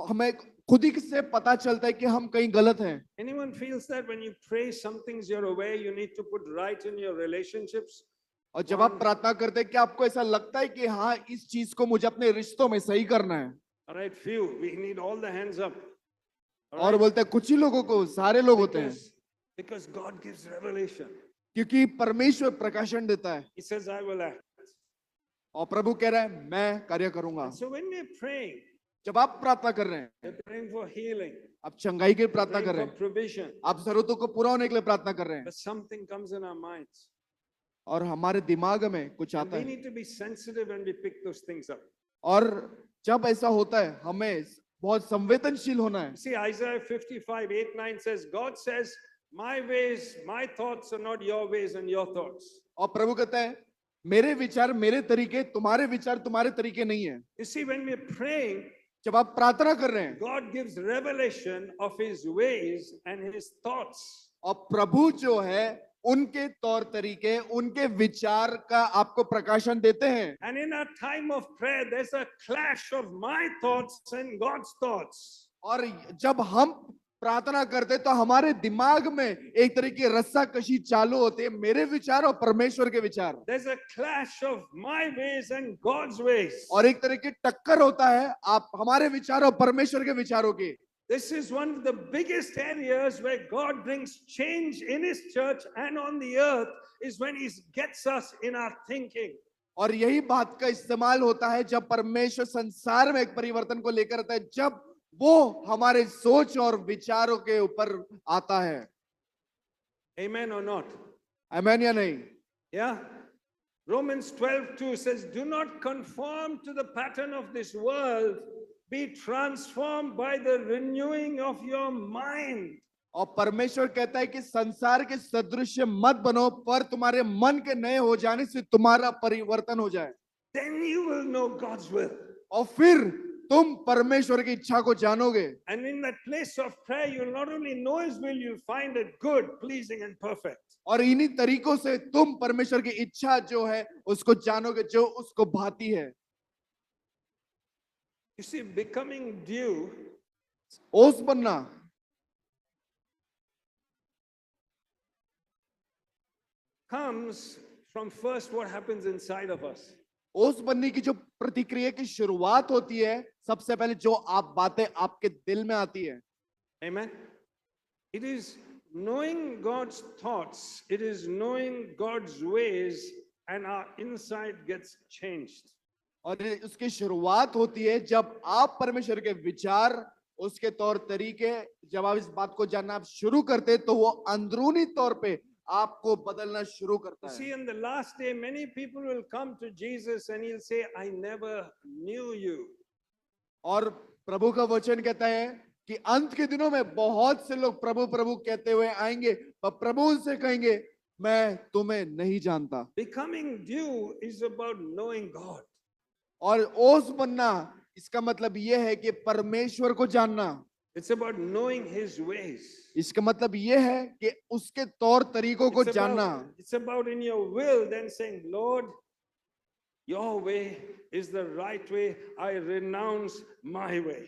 हमें खुद ही से पता चलता है कि हम कहीं गलत हैं। Anyone feels that when you pray, some things you're aware you need to put right in your relationships? और जब आप प्रार्थना करते हैं क्या आपको ऐसा लगता है कि हाँ इस चीज को मुझे अपने रिश्तों में सही करना है? All right, few. We need all the hands up. All और right? बोलते हैं कुछ ही लोगों को, सारे लोग होते हैं Because God gives revelation. क्योंकि परमेश्वर प्रकाशन देता है। He says, I will act. और प्रभु कह रहा है मैं कार्य करूंगा। So when we're praying, जब आप प्रार्थना कर रहे हैं, you're praying for healing, आप चंगाई के लिए you're प्रार्थना praying कर रहे for हैं, provision, आप जरूरतों को पूरा होने के लिए प्रार्थना कर रहे हैं, but something comes in our minds. और हमारे दिमाग में कुछ And आता we है, need to be sensitive when we pick those things up. और जब ऐसा होता है हमें बहुत संवेदनशील होना है। See, Isaiah 55, 8, 9 says, God says, my ways, my thoughts are not your ways and your thoughts. और प्रभु कहता है मेरे विचार मेरे तरीके, तुम्हारे विचार तुम्हारे तरीके नहीं है। You see, when we're praying, जब आप प्रार्थना कर रहे हैं, God gives revelation of his ways and his thoughts. और प्रभु जो है उनके तौर तरीके, उनके विचार का आपको प्रकाशन देते हैं। And in a time of prayer, there's a clash of my thoughts and God's thoughts. और जब हम प्रार्थना करते तो हमारे दिमाग में एक तरह की रस्सा कशी चालू होती है, मेरे विचार और परमेश्वर के विचार। There's a clash of my ways and God's ways. और एक तरह की टक्कर होता है आप हमारे विचार और परमेश्वर के विचारों की। This is one of the biggest areas where God brings change in his church and on the earth is when he gets us in our thinking. और यही बात का इस्तेमाल होता है जब परमेश्वर संसार में एक परिवर्तन को लेकर आता है, जब वो हमारे सोच और विचारों के ऊपर आता है। Amen or not? आमेन या नहीं? Yeah. Romans 12:2 says, do not conform to the pattern of this world, be transformed by the renewing of your mind. और परमेश्वर कहता है कि संसार के सदृश मत बनो, पर तुम्हारे मन के नए हो जाने से तुम्हारा परिवर्तन हो जाए। Then you will know God's will. और फिर तुम परमेश्वर की इच्छा को जानोगे। And in that place of prayer, you'll not only know his will, you'll find it good, pleasing and perfect. और इन्हीं तरीकों से तुम परमेश्वर की इच्छा जो है उसको जानोगे, जो उसको भाती है। You see, becoming dew ओस बनना comes from first what happens inside of us. ओस बनने की जो प्रतिक्रिया की शुरुआत होती है, सबसे पहले जो आप बातें आपके दिल में आती है। Amen. It is knowing God's thoughts, it is knowing God's ways, and our inside gets changed. और उसकी शुरुआत होती है जब आप परमेश्वर के विचार, उसके तौर तरीके, जब आप इस बात को जानना आप शुरू करते हैं तो वो अंदरूनी तौर पे आपको बदलना शुरू करता You है। see, in the last day, many people will come to Jesus and he'll say, I never knew you. और प्रभु का वचन कहता है कि अंत के दिनों में बहुत से लोग प्रभु प्रभु कहते हुए आएंगे, पर प्रभु उनसे कहेंगे मैं तुम्हें नहीं जानता। Becoming dew is about knowing God. और ओस बनना इसका मतलब यह है कि परमेश्वर को जानना। It's about knowing his ways. इसका मतलब यह है कि उसके तौर तरीकों को जानना। It's about in your will then saying, Lord, your way is the right way. I renounce my way.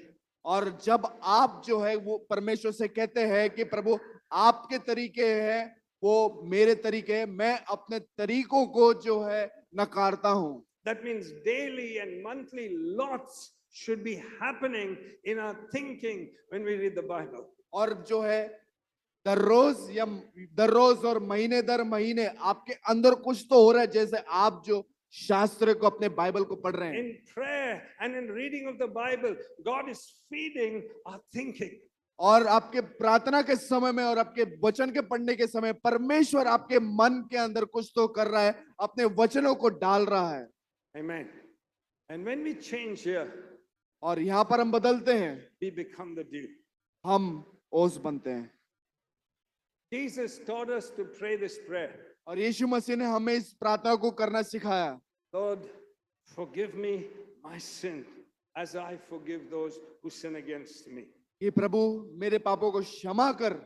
और जब आप जो है वो परमेश्वर से कहते हैं कि प्रभु आपके तरीके हैं वो मेरे तरीके हैं, मैं अपने तरीकों को जो है नकारता हूं। That means daily and monthly lots should be happening in our thinking when we read the Bible. और जो है दररोज और महीने दर महीने आपके अंदर कुछ तो हो रहा है, जैसे आप जो शास्त्र को अपने बाइबल को पढ़ रहे हैं। In prayer and in reading of the Bible, God is feeding our thinking. और आपके प्रार्थना के समय में और आपके वचन के पढ़ने के समय परमेश्वर आपके मन के अंदर कुछ तो कर रहा है, अपने वचनों को डाल रहा है। Amen. And when we change here, और यहाँ पर हम बदलते हैं, we become the dew. हम ओस बनते हैं। Jesus taught us to pray this prayer. और यीशु मसीह ने हमें इस प्रार्थना को करना सिखाया। Lord, forgive me my sin as I forgive those who sin against me. कि प्रभु मेरे पापों को क्षमा कर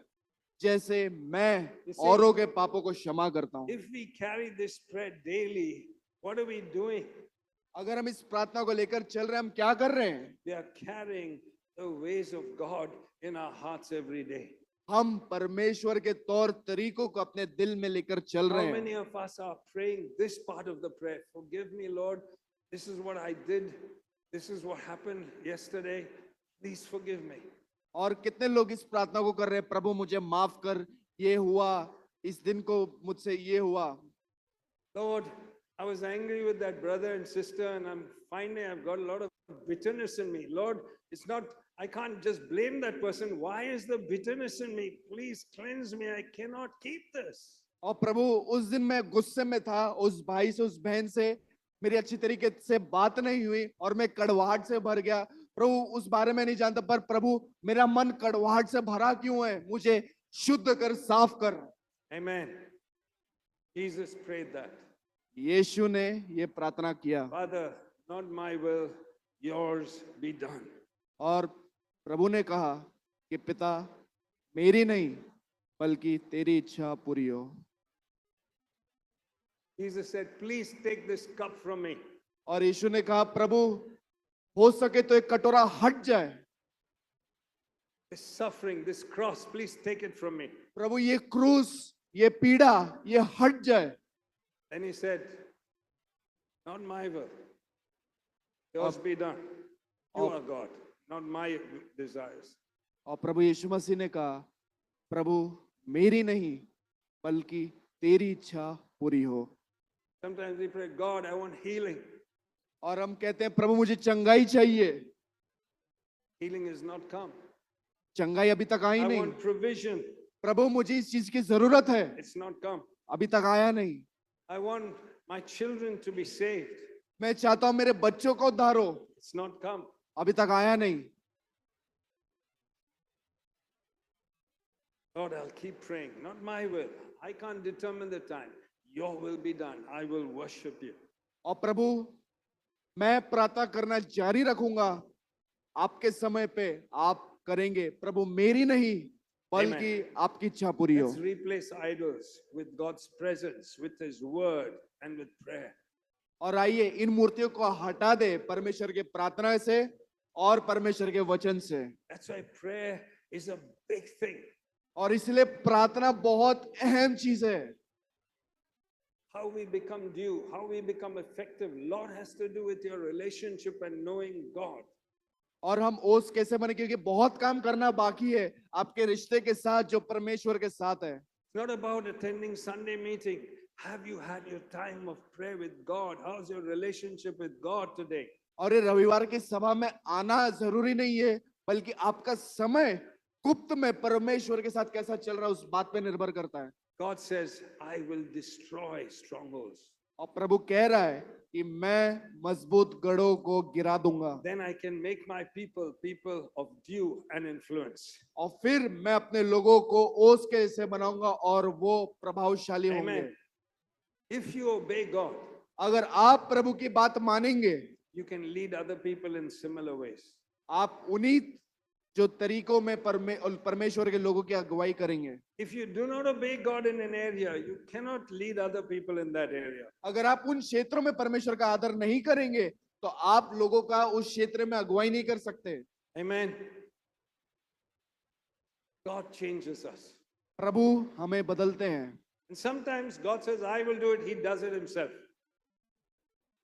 जैसे मैं This औरों के पापों को क्षमा करता हूँ। If we carry this prayer daily, what are we doing? अगर हम इस प्रार्थना को लेकर चल रहे हैं, हम क्या कर रहे हैं? We are carrying the ways of God in our hearts every day. हम परमेश्वर के तौर तरीकों को अपने दिल में लेकर चल रहे How हैं। many of us are praying this part of the prayer? Forgive me, Lord. This is what I did. This is what happened yesterday. Please forgive me. और कितने लोग इस प्रार्थना को कर रहे हैं, प्रभु मुझे माफ कर, ये हुआ, इस दिन को मुझसे ये हुआ। Lord, I was angry with that brother and sister, and I've got a lot of bitterness in me. Lord, it's not, I can't just blame that person. Why is the bitterness in me? Please cleanse me. I cannot keep this. और प्रभु उस दिन मैं गुस्से में था, उस भाई से उस बहन से मेरी अच्छी तरीके से बात नहीं हुई और मैं कड़वाहट से भर गया। प्रभु उस बारे में नहीं जानता, पर प्रभु मेरा मन कड़वाहट से भरा क्यों है, मुझे शुद्ध कर, साफ कर। Amen. Jesus prayed that. यीशु ने ये प्रार्थना किया। Father, not my will, yours be done. और प्रभु ने कहा कि पिता, मेरी नहीं बल्कि तेरी इच्छा पूरी हो। Jesus said, please take this cup from me. और यीशु ने कहा, प्रभु हो सके तो एक कटोरा हट जाए। This suffering, this cross, please take it from me. प्रभु ये क्रूस, ये पीड़ा, ये हट जाए। Then he said, not my will, yours be done. You are God, not my desires. और प्रभु यीशु मसीह ने कहा, प्रभु मेरी नहीं बल्कि तेरी इच्छा पूरी हो। Sometimes we pray, God, I want healing. और हम कहते हैं, प्रभु मुझे चंगाई चाहिए। Healing has not come. चंगाई अभी तक आई I नहीं। want provision. प्रभु मुझे इस चीज की जरूरत है, It's not come. अभी तक आया नहीं। I want my children to be saved. मैं चाहता हूं मेरे बच्चों को उद्धार हो, It's not come. अभी तक आया नहीं। Lord, I'll keep praying. Not my will. I can't determine the time. Your will be done. I will worship you. और प्रभु मैं प्रार्थना करना जारी रखूंगा, आपके समय पे आप करेंगे। प्रभु मेरी नहीं बल्कि आपकी इच्छा पूरी हो। Let's replace idols with God's presence, with His word, and with prayer. और आइए इन मूर्तियों को हटा दे परमेश्वर के प्रार्थना से और परमेश्वर के वचन से। That's why prayer is a big thing. और इसलिए प्रार्थना बहुत अहम चीज है। How we become due, how we become effective, Lord, has to do with your relationship and knowing God. और हम ओस कैसे बने, क्योंकि बहुत काम करना बाकी है आपके रिश्ते के साथ जो परमेश्वर के साथ है। It's not about attending Sunday meeting. Have you had your time of prayer with God? How's your relationship with God today? और ये रविवार की सभा में आना जरूरी नहीं है, बल्कि आपका समय गुप्त में परमेश्वर के साथ कैसा चल रहा है उस बात पे निर्भर करता है। God says, I will destroy strongholds. और प्रभु कह रहा है कि मैं मजबूत गढ़ों को गिरा दूंगा। Then I can make my people people of due and influence. और फिर मैं अपने लोगों को ओस के जैसे बनाऊंगा और वो प्रभावशाली होंगे। Amen. If you obey God, अगर आप प्रभु की बात मानेंगे, you can lead other people in similar ways. आप उन्हीं जो तरीकों में परमेश्वर के लोगों की अगुवाई करेंगे। If you do not obey God in an area, you cannot lead other people in that area. अगर आप उन क्षेत्रों में परमेश्वर का आदर नहीं करेंगे तो आप लोगों का उस क्षेत्र में अगुवाई नहीं कर सकते। Amen. God changes us. प्रभु हमें बदलते हैं। And sometimes God says, I will do it. He does it himself.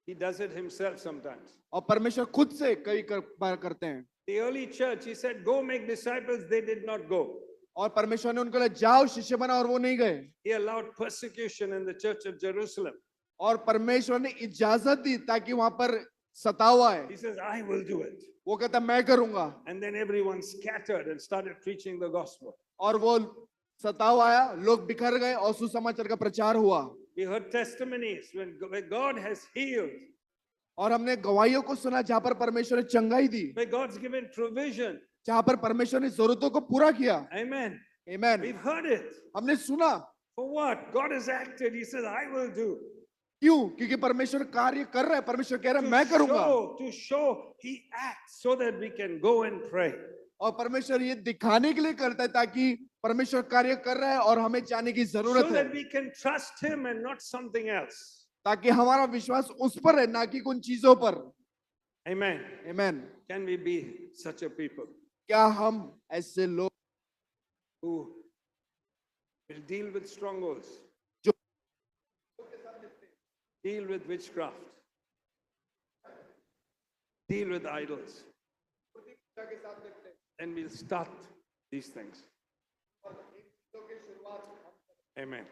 He does it himself sometimes. और परमेश्वर खुद से कई बार करते हैं। The early church, he said, go make disciples. They did not go. और परमेश्वर ने उनको कहा जाओ शिष्य बना, और वो नहीं गए। He allowed persecution in the church of Jerusalem. और परमेश्वर ने इजाजत दी ताकि वहां पर सताव आए। He says, I will do it. वो कहता मैं करूंगा। And then everyone scattered and started preaching the gospel. और वो सताव आया, लोग बिखर गए और सुसमाचार का प्रचार हुआ। We heard testimonies where God has healed. और हमने गवाहियों को सुना जहां पर परमेश्वर ने चंगाई दी, Where God's given provision. जहां पर परमेश्वर ने जरूरतों को पूरा किया। Amen. आमीन। We've heard it. हमने सुना। For what? God has acted. He says, I will do. क्यों? क्योंकि परमेश्वर कार्य कर रहा है। परमेश्वर कह रहा है मैं करूंगा। To show he acts so that we can go and pray. और परमेश्वर ये दिखाने के लिए करता है ताकि परमेश्वर कार्य कर रहा है और हमें जाने की जरूरत So है, that we can trust him and not something else. ताकि हमारा विश्वास उस पर है ना कि उन चीजों पर। Amen. आमीन। Can we be such a people क्या हम ऐसे लोग who will deal with strongholds, जो deal with witchcraft, deal with idols, and we'll start these things. Amen.